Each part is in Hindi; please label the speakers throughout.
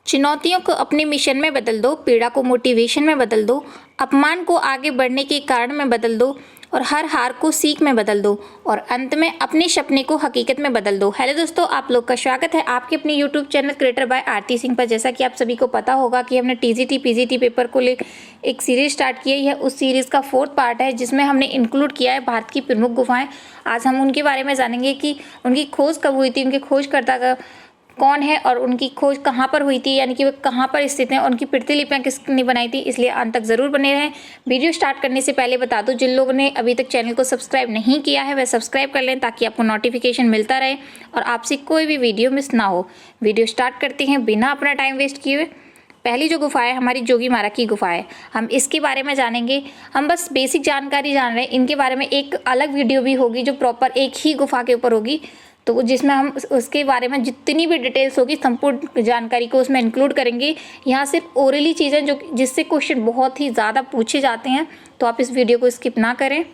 Speaker 1: चुनौतियों को अपने मिशन में बदल दो, पीड़ा को मोटिवेशन में बदल दो, अपमान को आगे बढ़ने के कारण में बदल दो और हर हार को सीख में बदल दो और अंत में अपने सपने को हकीकत में बदल दो। हेलो दोस्तों, आप लोग का स्वागत है आपके अपने यूट्यूब चैनल क्रिएटर बाय आरती सिंह पर। जैसा कि आप सभी को पता होगा कि हमने टीजीटी पीजीटी पेपर को ले एक सीरीज स्टार्ट की है। यह उस सीरीज का 4th पार्ट है जिसमें हमने इंक्लूड किया है भारत की प्रमुख गुफाएं। आज हम उनके बारे में जानेंगे कि उनकी खोज कब हुई थी, उनके खोजकर्ता का कौन है और उनकी खोज कहाँ पर हुई थी, यानी कि वे कहाँ पर स्थित हैं, उनकी प्रतिलिपियाँ किसने बनाई थी। इसलिए अंत तक जरूर बने रहें। वीडियो स्टार्ट करने से पहले बता दूं, जिन लोगों ने अभी तक चैनल को सब्सक्राइब नहीं किया है वह सब्सक्राइब कर लें ताकि आपको नोटिफिकेशन मिलता रहे और आपसे कोई भी वीडियो मिस ना हो। वीडियो स्टार्ट करते हैं बिना अपना टाइम वेस्ट किए हुए। पहली जो गुफा है हमारी जोगीमारा की गुफा है, हम इसके बारे में जानेंगे। हम बस बेसिक जानकारी जान रहे हैं, इनके बारे में एक अलग वीडियो भी होगी जो प्रॉपर एक ही गुफा के ऊपर होगी, तो जिसमें हम उसके बारे में जितनी भी डिटेल्स होगी संपूर्ण जानकारी को उसमें इंक्लूड करेंगे। यहाँ सिर्फ ओरली चीज़ें जो जिससे क्वेश्चन बहुत ही ज़्यादा पूछे जाते हैं, तो आप इस वीडियो को स्किप ना करें।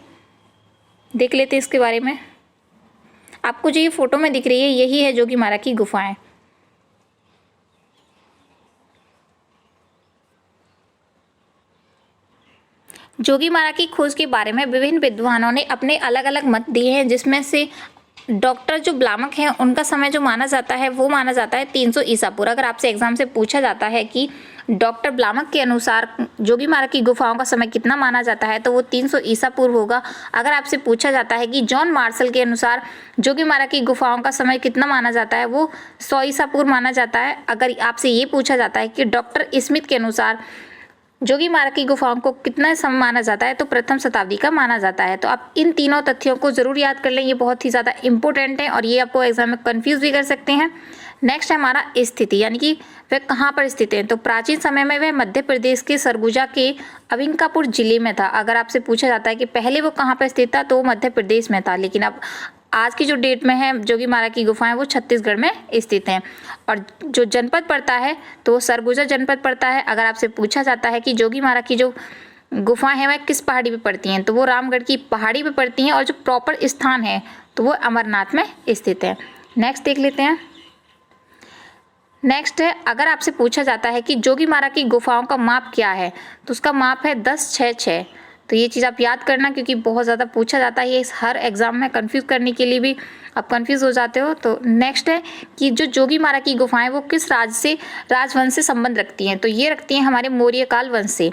Speaker 1: देख लेते हैं इसके बारे में। आपको जो ये फोटो में दिख रही है यही है जोगीमारा की गुफाएं। जोगीमारा की खोज के बारे में विभिन्न विद्वानों ने अपने अलग अलग मत दिए हैं, जिसमें से डॉक्टर जो ब्लामक हैं उनका समय जो माना जाता है वो माना जाता है 300 ईसा पूर्व। अगर आपसे एग्जाम से पूछा जाता है कि डॉक्टर ब्लामक के अनुसार जोगीमारा की गुफाओं का समय कितना माना जाता है तो वो 300 ईसा पूर्व होगा। अगर आपसे पूछा जाता है कि जॉन मार्शल के अनुसार जोगीमारा की गुफाओं का समय कितना माना जाता है वो 100 ईसा पूर्व माना जाता है। अगर आपसे ये पूछा जाता है कि डॉक्टर स्मिथ के अनुसार जोगीमारा की गुफाओं को कितना समय माना जाता है तो प्रथम शताब्दी का माना जाता है। तो आप इन तीनों तथ्यों को जरूर याद कर लें, ये बहुत ही ज़्यादा इंपॉर्टेंट है और ये आपको एग्जाम में कंफ्यूज भी कर सकते हैं। नेक्स्ट है हमारा स्थिति, यानी कि वह कहाँ पर स्थित है। तो प्राचीन समय में वह मध्य प्रदेश के सरगुजा के अंबिकापुर जिले में था। अगर आपसे पूछा जाता है कि पहले वो कहाँ पर स्थित था तो वो मध्य प्रदेश में था, लेकिन अब आज की जो डेट में है जोगीमारा की गुफाएं वो छत्तीसगढ़ में स्थित हैं। और जो जनपद पड़ता है तो वो सरगुजा जनपद पड़ता है। अगर आपसे पूछा जाता है कि जोगीमारा की जो गुफाएं हैं वह किस पहाड़ी पे पड़ती हैं तो वो रामगढ़ की पहाड़ी पे पड़ती हैं और जो प्रॉपर स्थान है तो वो अमरनाथ में स्थित है। नेक्स्ट देख लेते हैं। नेक्स्ट है, अगर आपसे पूछा जाता है कि जोगीमारा की गुफाओं का माप क्या है तो उसका माप है 10-6-6। तो ये चीज़ आप याद करना क्योंकि बहुत ज़्यादा पूछा जाता है, ये हर एग्जाम में कंफ्यूज करने के लिए भी आप कंफ्यूज हो जाते हो। तो नेक्स्ट है कि जो जोगीमारा की गुफाएं वो किस राजवंश से संबंध रखती हैं तो ये रखती हैं हमारे मौर्य काल वंश से।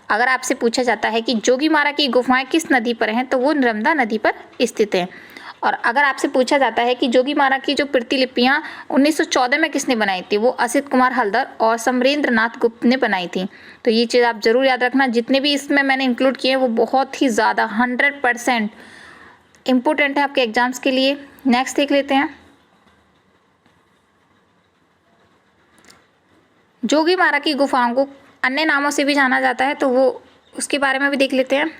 Speaker 1: अगर आपसे पूछा जाता है कि जोगीमारा की गुफाएं किस नदी पर हैं तो वो नर्मदा नदी पर स्थित हैं। और अगर आपसे पूछा जाता है कि जोगीमारा की जो प्रतिलिपियां 1914 में किसने बनाई थी वो असित कुमार हल्दर और समरेंद्र नाथ गुप्त ने बनाई थी। तो ये चीज़ आप जरूर याद रखना। जितने भी इसमें मैंने इंक्लूड किए हैं वो बहुत ही ज़्यादा 100% इम्पोर्टेंट है आपके एग्जाम्स के लिए। नेक्स्ट देख लेते हैं। जोगीमारा की गुफाओं को अन्य नामों से भी जाना जाता है तो वो उसके बारे में भी देख लेते हैं।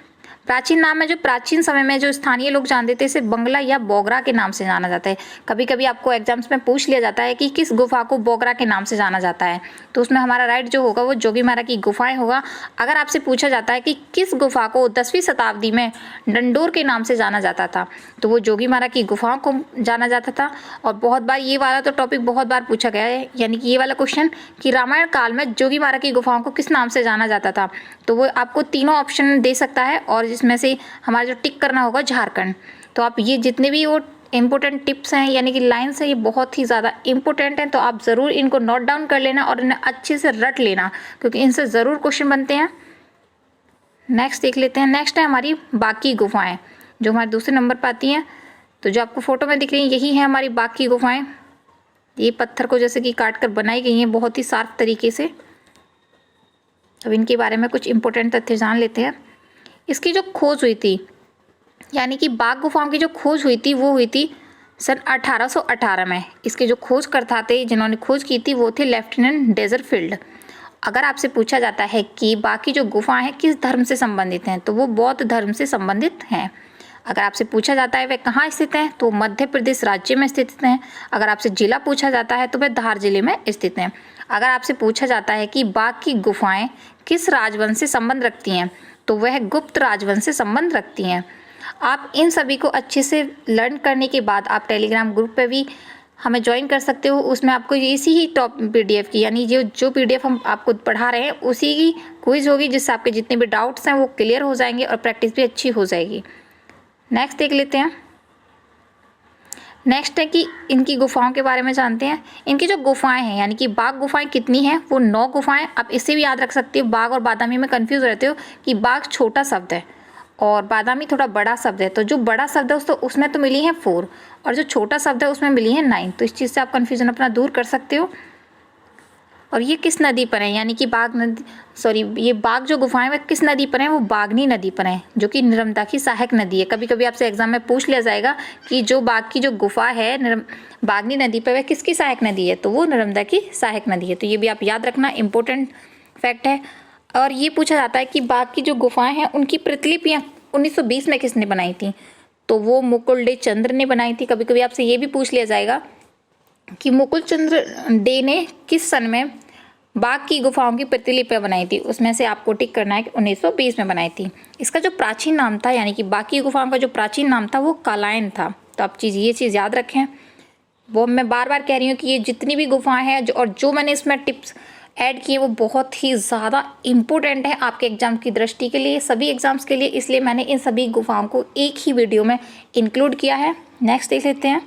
Speaker 1: प्राचीन नाम है जो प्राचीन समय में जो स्थानीय लोग जानते थे इसे बंगला या बोगरा के नाम से जाना जाता है। कभी कभी आपको एग्जाम्स में पूछ लिया जाता है कि किस गुफा को बोगरा के नाम से जाना जाता है तो उसमें हमारा राइट जो होगा वो जोगीमारा की गुफाएं होगा। अगर आपसे पूछा जाता है कि किस गुफा को 10वीं शताब्दी में डंडोर के नाम से जाना जाता था तो वो जोगीमारा की गुफाओं को जाना जाता था। और बहुत बार ये वाला तो टॉपिक बहुत बार पूछा गया है, यानी कि ये वाला क्वेश्चन कि रामायण काल में जोगीमारा की गुफाओं को किस नाम से जाना जाता था तो वो आपको तीनों ऑप्शन दे सकता है और इसमें से हमारा जो टिक करना होगा झारखंड। तो आप ये जितने भी वो इंपॉर्टेंट टिप्स हैं यानी कि लाइन्स हैं ये बहुत ही ज़्यादा इंपॉर्टेंट हैं, तो आप ज़रूर इनको नोट डाउन कर लेना और इन्हें अच्छे से रट लेना क्योंकि इनसे ज़रूर क्वेश्चन बनते हैं। नेक्स्ट देख लेते हैं। नेक्स्ट है हमारी बाकी गुफाएं जो हमारे दूसरे नंबर पर आती हैं। तो जो आपको फोटो में दिख रही है यही है हमारी बाकी गुफाएं। ये पत्थर को जैसे कि काट कर बनाई गई हैं बहुत ही साफ तरीके से। अब इनके बारे में कुछ इंपॉर्टेंट तथ्य जान लेते हैं। इसकी जो खोज हुई थी यानी कि बाग गुफाओं की जो खोज हुई थी वो हुई थी सन 1818 में। इसके जो खोजकर्ता थे जिन्होंने खोज की थी वो थे लेफ्टिनेंट डेजरफील्ड। अगर आपसे पूछा जाता है कि बाकी जो गुफाएं हैं किस धर्म से संबंधित हैं तो वो बौद्ध धर्म से संबंधित हैं। अगर आपसे पूछा जाता है वे कहाँ स्थित हैं तो मध्य प्रदेश राज्य में स्थित हैं। अगर आपसे जिला पूछा जाता है तो वे धार जिले में स्थित हैं। अगर आपसे पूछा जाता है कि बाग की गुफाएं किस राजवंश से संबंध रखती हैं तो वह गुप्त राजवंश से संबंध रखती हैं। आप इन सभी को अच्छे से लर्न करने के बाद आप टेलीग्राम ग्रुप पे भी हमें ज्वाइन कर सकते हो। उसमें आपको इसी ही टॉप PDF की, यानी जो PDF हम आपको पढ़ा रहे हैं उसी की क्विज होगी, जिससे आपके जितने भी डाउट्स हैं वो क्लियर हो जाएंगे और प्रैक्टिस भी अच्छी हो जाएगी। नेक्स्ट देख लेते हैं। नेक्स्ट है कि इनकी गुफाओं के बारे में जानते हैं। इनकी जो गुफाएं हैं, यानी कि बाघ गुफाएं कितनी हैं, वो 9 गुफाएं। आप इसे भी याद रख सकते हो। बाघ और बादामी में कंफ्यूज रहते हो कि बाघ छोटा शब्द है और बादामी थोड़ा बड़ा शब्द है। तो जो बड़ा शब्द है उसमें तो मिली है 4 और जो छोटा शब्द है उसमें मिली है 9। तो इस चीज़ से आप कन्फ्यूजन अपना दूर कर सकते हो। और ये किस नदी पर है, यानी कि ये बाघ जो गुफाएं वे किस नदी पर हैं, वो बागनी नदी पर हैं, जो कि नर्मदा की सहायक नदी है। कभी कभी आपसे एग्जाम में पूछ लिया जाएगा कि जो बाघ की जो गुफा है बागनी नदी पर, वह किसकी सहायक नदी है, तो वो नर्मदा की सहायक नदी है। तो ये भी आप याद रखना, इंपॉर्टेंट फैक्ट है। और ये पूछा जाता है कि बाघ की जो गुफाएं हैं उनकी प्रतिलिपियां 1920 में किसने बनाई थी, तो वो मुकुल डे चंद्र ने बनाई थी। कभी कभी आपसे ये भी पूछ लिया जाएगा कि मुकुल चंद्र डे ने किस सन में बाघ की गुफाओं की प्रतिलिपियां बनाई थी, उसमें से आपको टिक करना है कि 1920 में बनाई थी। इसका जो प्राचीन नाम था, यानी कि बाघ की गुफाओं का जो प्राचीन नाम था वो कालायन था। तो आप ये चीज़ याद रखें। वो मैं बार बार कह रही हूँ कि ये जितनी भी गुफाएं हैं और जो मैंने इसमें टिप्स ऐड किए वो बहुत ही ज़्यादा इम्पोर्टेंट है आपके एग्जाम की दृष्टि के लिए, सभी एग्जाम्स के लिए, इसलिए मैंने इन सभी गुफाओं को एक ही वीडियो में इंक्लूड किया है। नेक्स्ट देख लेते हैं।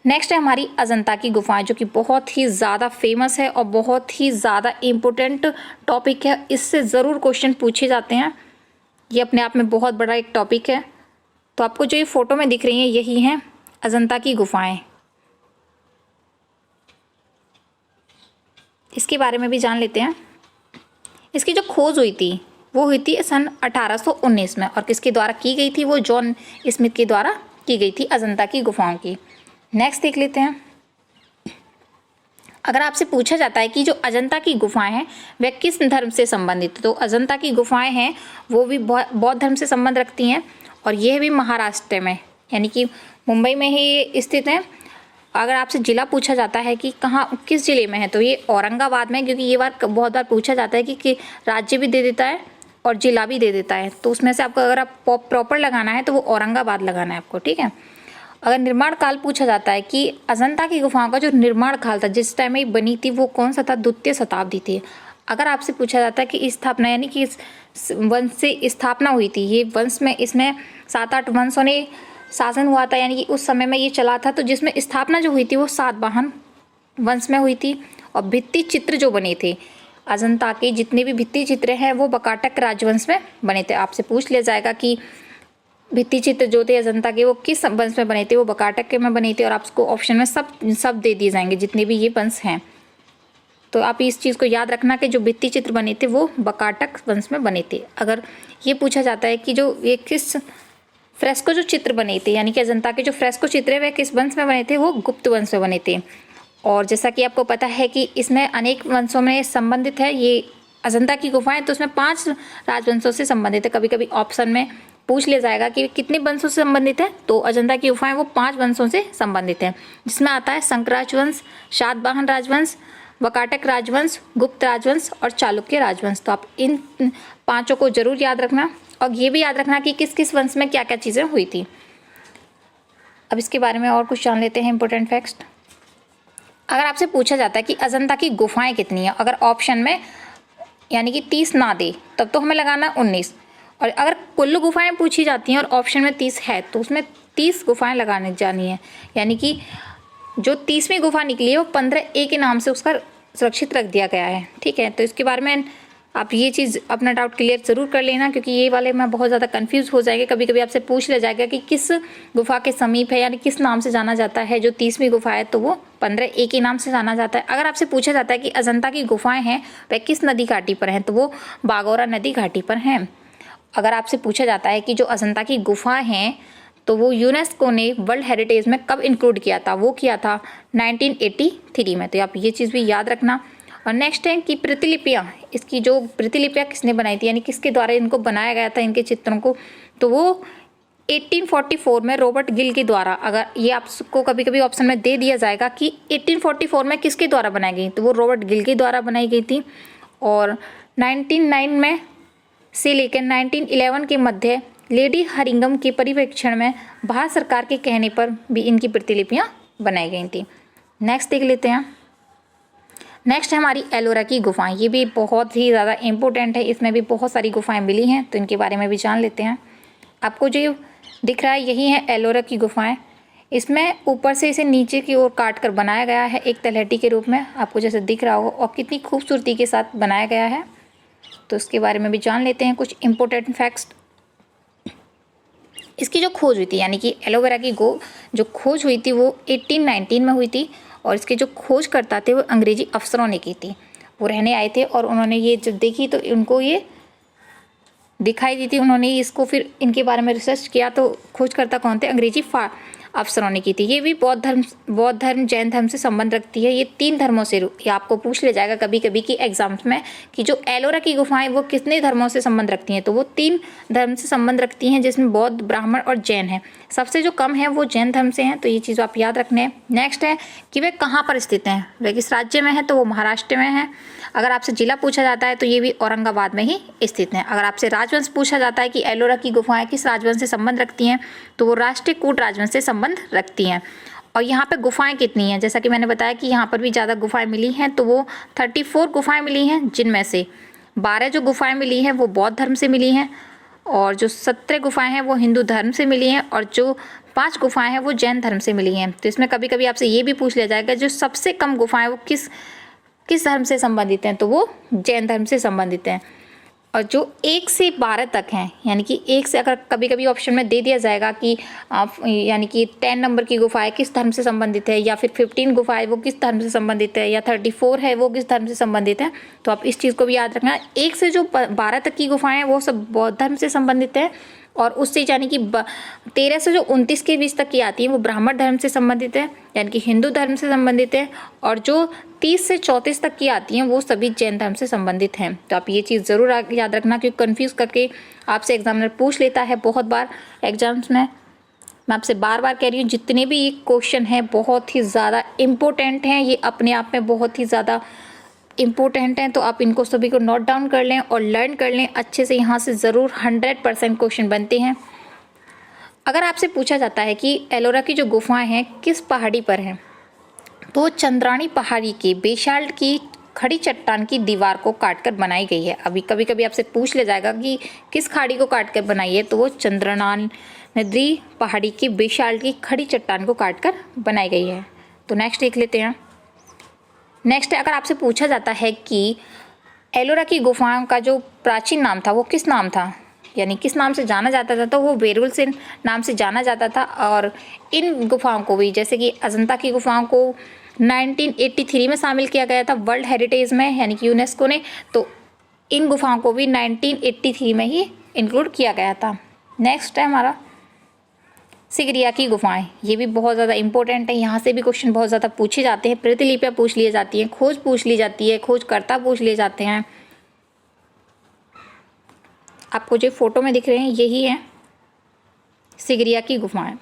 Speaker 1: नेक्स्ट है हमारी अजंता की गुफाएं, जो कि बहुत ही ज़्यादा फेमस है और बहुत ही ज़्यादा इम्पोर्टेंट टॉपिक है। इससे ज़रूर क्वेश्चन पूछे जाते हैं। ये अपने आप में बहुत बड़ा एक टॉपिक है। तो आपको जो ये फोटो में दिख रही हैं यही हैं अजंता की गुफाएं। इसके बारे में भी जान लेते हैं। इसकी जो खोज हुई थी वो हुई थी सन 1819 में, और किसके द्वारा की गई थी, वो जॉन स्मिथ के द्वारा की गई थी अजंता की गुफाओं की। नेक्स्ट देख लेते हैं। अगर आपसे पूछा जाता है कि जो अजंता की गुफाएं हैं वह किस धर्म से संबंधित, तो अजंता की गुफाएं हैं वो भी बौद्ध धर्म से संबंध रखती हैं, और यह भी महाराष्ट्र में, यानी कि मुंबई में ही स्थित है। अगर आपसे जिला पूछा जाता है कि कहाँ किस जिले में है, तो ये औरंगाबाद में, क्योंकि ये बहुत बार पूछा जाता है कि राज्य भी दे देता है और जिला भी दे देता है। तो उसमें से आपको अगर आप प्रॉपर लगाना है तो वो औरंगाबाद लगाना है आपको, ठीक है। अगर निर्माण काल पूछा जाता है कि अजंता की गुफाओं का जो निर्माण काल था, जिस टाइम में बनी थी, वो कौन सा था, द्वितीय शताब्दी थी। अगर आपसे पूछा जाता है कि स्थापना, यानी कि इस वंश से स्थापना हुई थी, ये वंश में इसमें 7-8 वंशों ने शासन हुआ था, यानी कि उस समय में ये चला था, तो जिसमें स्थापना जो हुई थी वो सातवाहन वंश में हुई थी। और भित्ति चित्र जो बने थे अजंता के, जितने भी भित्ति चित्र हैं वो बकाटक राजवंश में बने थे। आपसे पूछ लिया जाएगा कि भित्ति चित्र जो थे अजंता के वो किस वंश में बने थे, वो बकाटक के में बने थे, और आपको ऑप्शन में सब दे दिए जाएंगे जितने भी ये वंश हैं। तो आप इस चीज़ को याद रखना कि जो भित्ति चित्र बने थे वो बकाटक वंश में बने थे। अगर ये पूछा जाता है कि जो ये किस फ्रेस्को जो चित्र बने थे, यानी कि अजंता के जो फ्रेस्को चित्र है वह किस वंश में बने थे, वो गुप्त वंश में बने थे। और जैसा कि आपको पता है कि इसमें अनेक वंशों में संबंधित है ये अजंता की गुफाएं, तो उसमें 5 राजवंशों से संबंधित है। कभी कभी ऑप्शन में पूछ लिया जाएगा कि कितने वंशों से संबंधित है, तो अजंता की गुफाएं वो 5 वंशों से संबंधित है, जिसमें आता है शंकर राजवंश, सातवाहन राजवंश, वकाटक राजवंश, गुप्त राजवंश और चालुक्य राजवंश। तो आप इन 5 को जरूर याद रखना, और ये भी याद रखना कि किस किस वंश में क्या क्या चीज़ें हुई थी। अब इसके बारे में और कुछ जान लेते हैं इंपॉर्टेंट फैक्ट्स। अगर आपसे पूछा जाता है कि अजंता की गुफाएं कितनी हैं, अगर ऑप्शन में यानी कि 30 ना दे तब तो हमें लगाना 19, और अगर कुल गुफाएं पूछी जाती हैं और ऑप्शन में 30 है तो उसमें 30 गुफाएं लगाने जानी है, यानी कि जो 30वीं गुफा निकली है वो 15A के नाम से उसका सुरक्षित रख दिया गया है, ठीक है। तो इसके बारे में आप ये चीज़ अपना डाउट क्लियर ज़रूर कर लेना, क्योंकि ये वाले में बहुत ज़्यादा कंफ्यूज हो जाएंगे। कभी कभी आपसे पूछ लिया जाएगा कि किस गुफा के समीप है, यानी किस नाम से जाना जाता है जो 30वीं गुफा है, तो वो 15A के नाम से जाना जाता है। अगर आपसे पूछा जाता है कि अजंता की गुफाएं हैं वह किस नदी घाटी पर हैं, तो वो बागोरा नदी घाटी पर हैं। अगर आपसे पूछा जाता है कि जो अजंता की गुफाएं हैं तो वो यूनेस्को ने वर्ल्ड हेरिटेज में कब इंक्लूड किया था, वो किया था 1983 में। तो आप ये चीज़ भी याद रखना। और नेक्स्ट है कि प्रतिलिपियाँ, इसकी जो प्रतिलिपियाँ किसने बनाई थी, यानी किसके द्वारा इनको बनाया गया था इनके चित्रों को, तो वो 1844 में रॉबर्ट गिल के द्वारा। अगर ये आपको कभी कभी ऑप्शन में दे दिया जाएगा कि 1844 में किसके द्वारा बनाई गई, तो वो रॉबर्ट गिल के द्वारा बनाई गई थी। और 1909 में से लेकर 1911 के मध्य लेडी हरिंगम के पर्यवेक्षण में भारत सरकार के कहने पर भी इनकी प्रतिलिपियाँ बनाई गई थी। नेक्स्ट देख लेते हैं। नेक्स्ट है हमारी एलोरा की गुफाएं। ये भी बहुत ही ज़्यादा इम्पोर्टेंट है, इसमें भी बहुत सारी गुफाएं मिली हैं, तो इनके बारे में भी जान लेते हैं। आपको जो दिख रहा है यही है एलोरा की गुफाएं। इसमें ऊपर से इसे नीचे की ओर काट कर बनाया गया है एक तलहटी के रूप में, आपको जैसे दिख रहा हो, और कितनी खूबसूरती के साथ बनाया गया है, तो इसके बारे में भी जान लेते हैं कुछ इम्पोर्टेंट फैक्ट्स। इसकी जो खोज हुई थी, यानी कि एलोवेरा की जो खोज हुई थी वो 1819 में हुई थी, और इसके जो खोज करता थे वो अंग्रेजी अफसरों ने की थी। वो रहने आए थे और उन्होंने ये जब देखी तो उनको ये दिखाई दी थी, उन्होंने इसको फिर इनके बारे में रिसर्च किया, तो खोजकर्ता कौन थे? अंग्रेजी अफसरों ने की थी। ये भी बौद्ध धर्म जैन धर्म से संबंध रखती है। ये 3 धर्मों से, ये आपको पूछ ले जाएगा कभी कभी कि एग्जाम्स में कि जो एलोरा की गुफाएं वो कितने धर्मों से संबंध रखती हैं, तो वो 3 धर्म से संबंध रखती हैं, जिसमें बौद्ध, ब्राह्मण और जैन है। सबसे जो कम है वो जैन धर्म से हैं, तो ये चीज़ आप याद रखने हैं। नेक्स्ट है कि वे कहाँ पर स्थित हैं, वे किस राज्य में है, तो वो महाराष्ट्र में है। अगर आपसे जिला पूछा जाता है तो ये भी औरंगाबाद में ही स्थित हैं। अगर आपसे राजवंश पूछा जाता है कि एलोरा की गुफाएं किस राजवंश से संबंध रखती हैं, तो वो राष्ट्रीय कूट राजवंश से संबंध रखती हैं। और यहाँ पे गुफाएं कितनी हैं, जैसा कि मैंने बताया कि यहाँ पर भी ज़्यादा गुफाएं मिली हैं, तो वो 34 गुफाएं मिली हैं, जिनमें से 12 जो गुफाएं मिली हैं वो बौद्ध धर्म से मिली हैं, और जो 17 गुफाएं हैं वो हिंदू धर्म से मिली हैं, और जो 5 गुफाएं हैं वो जैन धर्म से मिली हैं। तो इसमें कभी कभी आपसे ये भी पूछ लिया जाएगा जो सबसे कम गुफाएं वो किस धर्म से संबंधित हैं, तो वो जैन धर्म से संबंधित हैं। और जो 1 से 12 तक हैं, यानी कि 1 से, अगर कभी कभी ऑप्शन में दे दिया जाएगा कि आप यानी कि 10 नंबर की गुफा है किस धर्म से संबंधित है, या फिर 15 गुफा है वो किस धर्म से संबंधित है, या 34 है वो किस धर्म से संबंधित है, तो आप इस चीज़ को भी याद रखना। 1 से जो 12 तक की गुफाएं हैं वो सब बौद्ध धर्म से संबंधित है, और उससे यानी कि 13 से जो 29 के बीच तक की आती है वो ब्राह्मण धर्म से संबंधित है, यानी कि हिंदू धर्म से संबंधित है, और जो 30 से 34 तक की आती हैं वो सभी जैन धर्म से संबंधित हैं। तो आप ये चीज़ ज़रूर याद रखना, क्योंकि कन्फ्यूज़ करके आपसे एग्जामिनर पूछ लेता है बहुत बार एग्जाम्स में। मैं आपसे बार बार कह रही हूँ, जितने भी ये क्वेश्चन हैं बहुत ही ज़्यादा इम्पोर्टेंट हैं, ये अपने आप में बहुत ही ज़्यादा इम्पोर्टेंट हैं, तो आप इनको सभी को नोट डाउन कर लें और लर्न कर लें अच्छे से। यहाँ से ज़रूर 100% क्वेश्चन बनते हैं। अगर आपसे पूछा जाता है कि एलोरा की जो गुफाएं हैं किस पहाड़ी पर हैं, तो चंद्राणी पहाड़ी के बेसाल्ट की खड़ी चट्टान की दीवार को काटकर बनाई गई है। अभी कभी कभी आपसे पूछ ले जाएगा कि किस खाड़ी को काटकर बनाई है, तो वो चंद्राणी पहाड़ी की बेसाल्ट की खड़ी चट्टान को काटकर बनाई गई है। तो नेक्स्ट देख लेते हैं। नेक्स्ट है, अगर आपसे पूछा जाता है कि एलोरा की गुफाओं का जो प्राचीन नाम था वो किस नाम था, यानी किस नाम से जाना जाता था, तो वो बेरुल से नाम से जाना जाता था। और इन गुफाओं को भी, जैसे कि अजंता की गुफाओं को 1983 में शामिल किया गया था वर्ल्ड हेरिटेज में, यानी कि यूनेस्को ने, तो इन गुफाओं को भी 1983 में ही इंक्लूड किया गया था। नेक्स्ट है हमारा सिगरिया की गुफाएं। ये भी बहुत ज़्यादा इंपॉर्टेंट है, यहाँ से भी क्वेश्चन बहुत ज़्यादा पूछे जाते हैं। प्रतिलिपियाँ पूछ ली जाती हैं, खोज पूछ ली जाती है, खोजकर्ता पूछ लिए जाते हैं। आपको जो फोटो में दिख रहे हैं यही है सिगरिया की गुफाएं,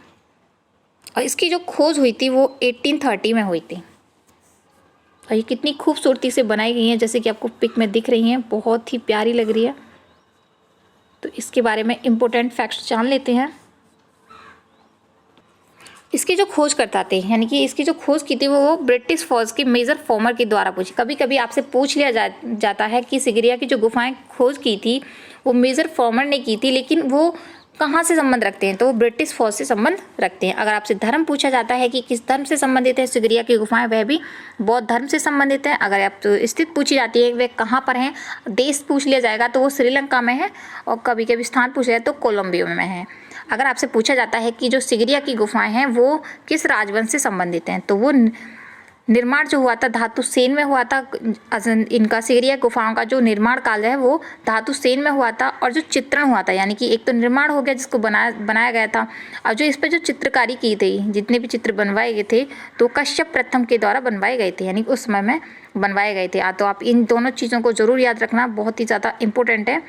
Speaker 1: और इसकी जो खोज हुई थी वो 1830 में हुई थी। और ये कितनी खूबसूरती से बनाई गई हैं, जैसे कि आपको पिक में दिख रही हैं, बहुत ही प्यारी लग रही है। तो इसके बारे में इम्पोर्टेंट फैक्ट्स जान लेते हैं। इसकी जो खोज करता थे, यानी कि इसकी जो खोज की थी वो ब्रिटिश फौज के मेजर फॉर्मर के द्वारा पूछी। कभी कभी आपसे पूछ लिया जाता है कि सिगरिया की जो गुफाएं खोज की थी वो मेजर फॉर्मर ने की थी, लेकिन वो कहाँ से संबंध रखते हैं, तो वो ब्रिटिश फौज से संबंध रखते हैं। अगर आपसे धर्म पूछा जाता है कि किस धर्म से संबंधित है सिगरिया की गुफाएं, वह भी बौद्ध धर्म से संबंधित है। अगर आप तो स्थित पूछी जाती है वे कहाँ पर हैं, देश पूछ लिया जाएगा तो वो श्रीलंका में है, और कभी कभी स्थान पूछ लिया तो कोलंबिया में है। अगर आपसे पूछा जाता है कि जो सिगरिया की गुफाएं हैं वो किस राजवंश से संबंधित हैं, तो वो निर्माण जो हुआ था धातु सेन में हुआ था। इनका सिगरिया गुफाओं का जो निर्माण काल है वो धातु सेन में हुआ था, और जो चित्रण हुआ था, यानी कि एक तो निर्माण हो गया जिसको बनाया गया था, और जो इस पर जो चित्रकारी की थी, जितने भी चित्र बनवाए गए थे तो कश्यप प्रथम के द्वारा बनवाए गए थे, यानी उस समय में बनवाए गए थे। तो आप इन दोनों चीज़ों को ज़रूर याद रखना, बहुत ही ज़्यादा इंपॉर्टेंट है।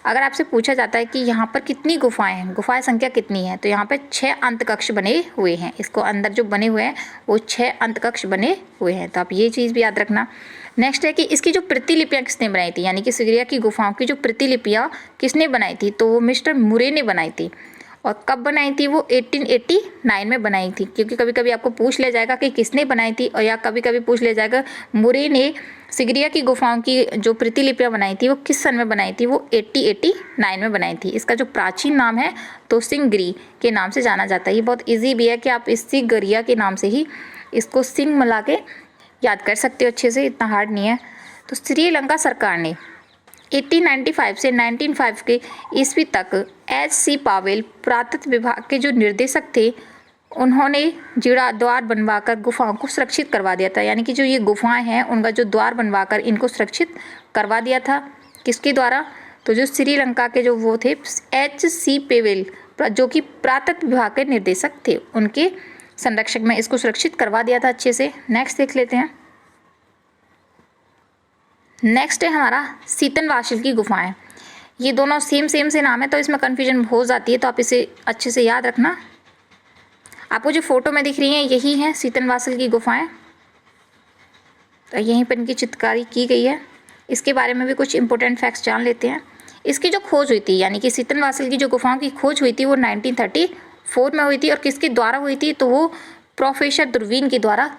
Speaker 1: अगर आपसे पूछा जाता है कि यहाँ पर कितनी गुफाएं हैं, गुफाएं संख्या कितनी है, तो यहाँ पर 6 अंतकक्ष बने हुए हैं। इसको अंदर जो बने हुए हैं वो 6 अंतकक्ष बने हुए हैं, तो आप ये चीज़ भी याद रखना। नेक्स्ट है कि इसकी जो प्रतिलिपियाँ किसने बनाई थी, यानी कि सिगरिया की गुफाओं की जो प्रतिलिपियाँ किसने बनाई थी, तो वो मिस्टर मुरे ने बनाई थी। और कब बनाई थी वो 1889 में बनाई थी, क्योंकि कभी कभी आपको पूछ लिया जाएगा कि किसने बनाई थी, और या कभी कभी पूछ लिया जाएगा मुरे ने सिगरिया की गुफाओं की जो प्रतिलिपियां बनाई थी वो किस सन में बनाई थी, वो 1889 में बनाई थी। इसका जो प्राचीन नाम है तो सिंहगिरी के नाम से जाना जाता है। ये बहुत ईजी भी है कि आप इस सिंहगिरिया के नाम से ही इसको सिंह मिला के याद कर सकते हो अच्छे से, इतना हार्ड नहीं है। तो श्रीलंका सरकार ने 1895 से 1905 के ईस्वी तक H.C. पावेल पुरातत्व विभाग के जो निर्देशक थे, उन्होंने जीरा द्वार बनवाकर गुफाओं को सुरक्षित करवा दिया था। यानी कि जो ये गुफाएं हैं उनका जो द्वार बनवाकर इनको सुरक्षित करवा दिया था। किसके द्वारा? तो जो श्रीलंका के जो वो थे H.C. पावेल, जो कि पुरातत्व विभाग के निर्देशक थे, उनके संरक्षक में इसको सुरक्षित करवा दिया था अच्छे से। नेक्स्ट देख लेते हैं। नेक्स्ट है हमारा सीतनवासिल की गुफाएं। ये दोनों सेम से नाम है तो इसमें कन्फ्यूजन हो जाती है, तो आप इसे अच्छे से याद रखना। आपको जो फोटो में दिख रही हैं यही हैं सीतनवासिल की गुफाएं, तो यहीं पर इनकी चित्रकारी की गई है। इसके बारे में भी कुछ इंपॉर्टेंट फैक्ट्स जान लेते हैं। इसकी जो खोज हुई थी, यानी कि सीतनवासिल की जो गुफाओं की खोज हुई थी वो 1934 में हुई थी, और किसके द्वारा हुई थी? तो वो प्रोफेसर दुर्वीन के द्वारा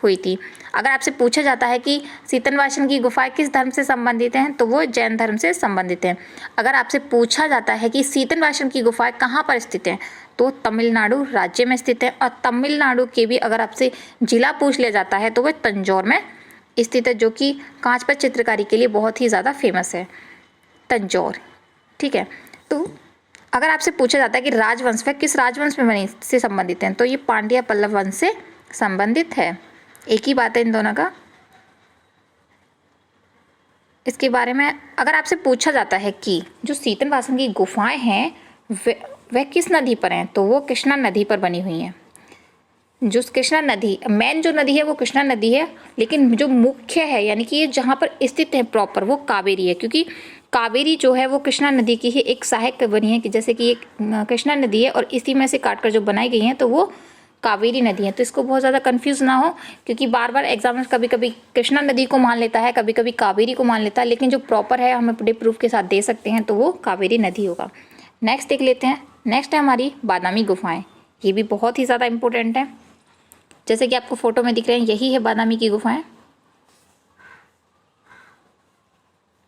Speaker 1: हुई थी। अगर आपसे पूछा जाता है कि सीतनवासिल की गुफाएं किस धर्म से संबंधित हैं, तो वो जैन धर्म से संबंधित हैं। अगर आपसे पूछा जाता है कि सीतनवासिल की गुफाएं कहाँ पर स्थित हैं, तो तमिलनाडु राज्य में स्थित है। और तमिलनाडु के भी अगर आपसे जिला पूछ लिया जाता है तो वह तंजौर में स्थित है, जो कि कांच पर चित्रकारी के लिए बहुत ही ज़्यादा फेमस है, तंजौर। ठीक है। तो अगर आपसे पूछा जाता है कि राजवंश वह किस राजवंश में बनी से संबंधित हैं, तो ये पांड्या पल्लव वंश से संबंधित है। एक ही बात है इन दोनों का। इसके बारे में अगर आपसे पूछा जाता है कि जो सीतनवासिल की गुफाएं हैं वह किस नदी पर हैं, तो वो कृष्णा नदी पर बनी हुई हैं। जो कृष्णा नदी, मेन जो नदी है वो कृष्णा नदी है, लेकिन जो मुख्य है यानी कि ये जहाँ पर स्थित है प्रॉपर वो कावेरी है, क्योंकि कावेरी जो है वो कृष्णा नदी की ही एक सहायक बनी है, कि जैसे कि एक कृष्णा नदी है और इसी में से काटकर जो बनाई गई हैं तो वो कावेरी नदी है। तो इसको बहुत ज़्यादा कंफ्यूज ना हो, क्योंकि बार बार एग्जामिनर कभी कभी कृष्णा नदी को मान लेता है, कभी कभी कावेरी को मान लेता है, लेकिन जो प्रॉपर है हम अपने प्रूफ के साथ दे सकते हैं तो वो कावेरी नदी होगा। नेक्स्ट देख लेते हैं। नेक्स्ट है हमारी बादामी गुफाएं। ये भी बहुत ही ज़्यादा इंपॉर्टेंट है। जैसे कि आपको फोटो में दिख रहे हैं यही है बादामी की गुफाएं।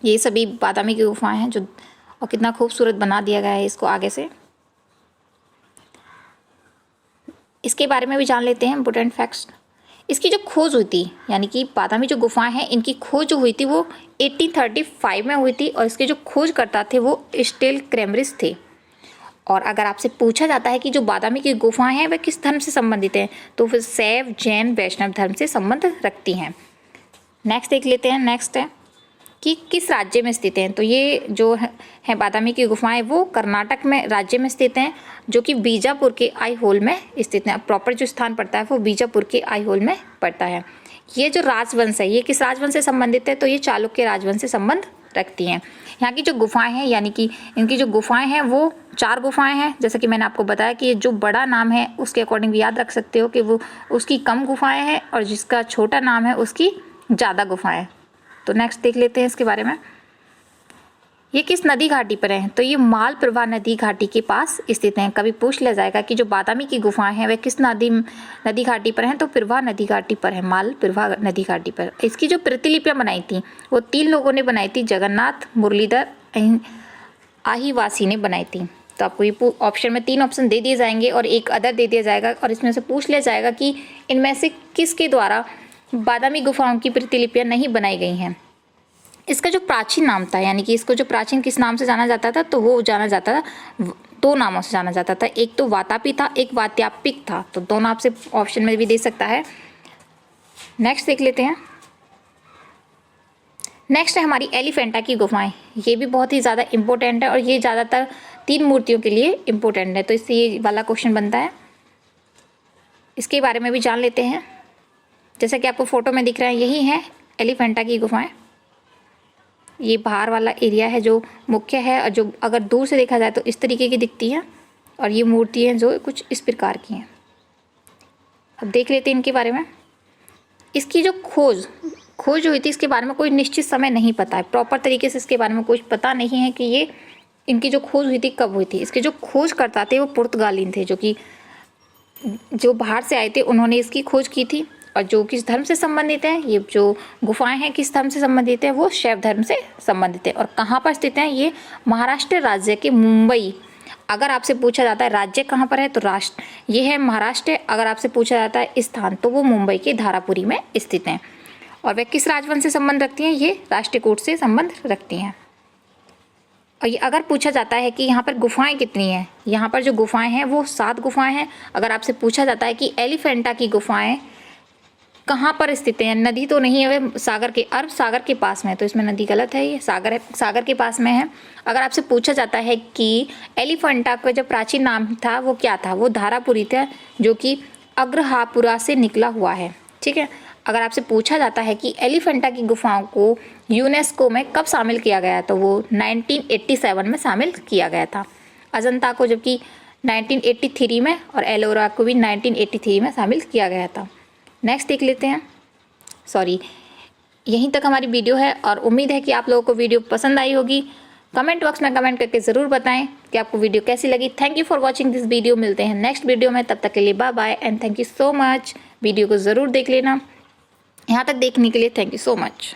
Speaker 1: ये सभी बादामी की गुफाएं हैं जो, और कितना खूबसूरत बना दिया गया है इसको आगे से। इसके बारे में भी जान लेते हैं इंपॉर्टेंट फैक्ट्स। इसकी जो खोज हुई थी, यानी कि बादामी जो गुफाएं हैं इनकी खोज जो हुई थी वो 1835 में हुई थी, और इसके जो खोजकर्ता थे वो स्टेल क्रेमरिस थे। और अगर आपसे पूछा जाता है कि जो बादामी की गुफाएं हैं वह किस धर्म से संबंधित हैं, तो फिर शैव, जैन, वैष्णव धर्म से संबंध रखती हैं। नेक्स्ट देख लेते हैं। नेक्स्ट है कि किस राज्य में स्थित हैं, तो ये जो है बादामी की गुफाएं वो कर्नाटक में राज्य में स्थित हैं, जो कि बीजापुर के आईहोल में स्थित हैं। प्रॉपर जो स्थान पड़ता है वो बीजापुर के आईहोल में पड़ता है। ये जो राजवंश है ये किस राजवंश से संबंधित है, तो ये चालुक्य राजवंश से संबंध रखती हैं। यहाँ की जो गुफाएं हैं, यानी कि इनकी जो गुफाएं हैं वो 4 गुफाएं हैं। जैसा कि मैंने आपको बताया कि जो बड़ा नाम है उसके अकॉर्डिंग भी याद रख सकते हो कि वो उसकी कम गुफाएं हैं, और जिसका छोटा नाम है उसकी ज़्यादा गुफाएं। तो नेक्स्ट देख लेते हैं इसके बारे में। ये किस नदी घाटी पर है, तो ये मालप्रभा नदी घाटी के पास स्थित हैं। कभी पूछ लिया जाएगा कि जो बादामी की गुफाएं हैं वे किस नदी घाटी पर हैं, तो प्रभा नदी घाटी पर है, मालप्रभा नदी घाटी पर। इसकी जो प्रतिलिपियां बनाई थी वो 3 लोगों ने बनाई थी, जगन्नाथ, मुरलीधर, आहिवासी ने बनाई थी। तो आपको ये ऑप्शन में 3 ऑप्शन दे दिए जाएंगे और एक अदर दे दिया जाएगा, और इसमें से पूछ लिया जाएगा कि इनमें से किसके द्वारा बादामी गुफाओं की प्रतिलिपियां नहीं बनाई गई हैं। इसका जो प्राचीन नाम था, यानी कि इसको जो प्राचीन किस नाम से जाना जाता था, तो वो जाना जाता था 2 नामों से जाना जाता था। एक तो वातापी था, एक वात्यापिक था। तो दोनों आपसे ऑप्शन में भी दे सकता है। नेक्स्ट देख लेते हैं। नेक्स्ट है हमारी एलिफेंटा की गुफाएं। ये भी बहुत ही ज़्यादा इंपॉर्टेंट है, और ये ज़्यादातर 3 मूर्तियों के लिए इंपॉर्टेंट है, तो इससे ये वाला क्वेश्चन बनता है। इसके बारे में भी जान लेते हैं। जैसा कि आपको फोटो में दिख रहा है यही है एलिफेंटा की गुफाएं। ये बाहर वाला एरिया है जो मुख्य है, और जो अगर दूर से देखा जाए तो इस तरीके की दिखती है, और ये मूर्तियाँ जो कुछ इस प्रकार की हैं। अब देख लेते हैं इनके बारे में। इसकी जो खोज हुई थी इसके बारे में कोई निश्चित समय नहीं पता है, प्रॉपर तरीके से इसके बारे में कुछ पता नहीं है कि ये इनकी जो खोज हुई थी कब हुई थी? इसके जो खोज करता थे वो पुर्तगालीन थे, जो बाहर से आए थे, उन्होंने इसकी खोज की थी। और जो किस धर्म से संबंधित है, ये जो गुफाएं हैं किस धर्म से संबंधित है, वो शैव धर्म से संबंधित है। और कहाँ पर स्थित है? ये महाराष्ट्र राज्य के मुंबई। अगर आपसे पूछा जाता है राज्य कहाँ पर है तो राष्ट्र ये है महाराष्ट्र। अगर आपसे पूछा जाता है स्थान तो वो मुंबई के धारापुरी में स्थित हैं। और वे किस राजवंश से संबंध रखती हैं? ये राष्ट्रकूट से संबंध रखती हैं। और ये अगर पूछा जाता है कि यहाँ पर गुफाएं कितनी हैं, यहाँ पर जो गुफाएं हैं वो 7 गुफाएं हैं। अगर आपसे पूछा जाता है कि एलिफेंटा की गुफाएं कहाँ पर स्थित हैं, नदी तो नहीं है, वे सागर के अरब सागर के पास में है, तो इसमें नदी गलत है, ये सागर है, सागर के पास में है। अगर आपसे पूछा जाता है कि एलिफेंटा का जो प्राचीन नाम था वो क्या था, वो धारापुरी था, जो कि अग्रहापुरा से निकला हुआ है। ठीक है। अगर आपसे पूछा जाता है कि एलिफेंटा की गुफाओं को यूनेस्को में कब शामिल किया गया, तो वो 1987 में शामिल किया गया था। अजंता को जबकि 1983 में और एलोरा को भी 1983 में शामिल किया गया था। नेक्स्ट देख लेते हैं। यहीं तक हमारी वीडियो है और उम्मीद है कि आप लोगों को वीडियो पसंद आई होगी। कमेंट बॉक्स में कमेंट करके ज़रूर बताएं कि आपको वीडियो कैसी लगी। Thank you for watching this video. मिलते हैं नेक्स्ट वीडियो में, तब तक के लिए bye bye and thank you so much. Video को ज़रूर देख लेना। यहाँ तक देखने के लिए थैंक यू सो मच।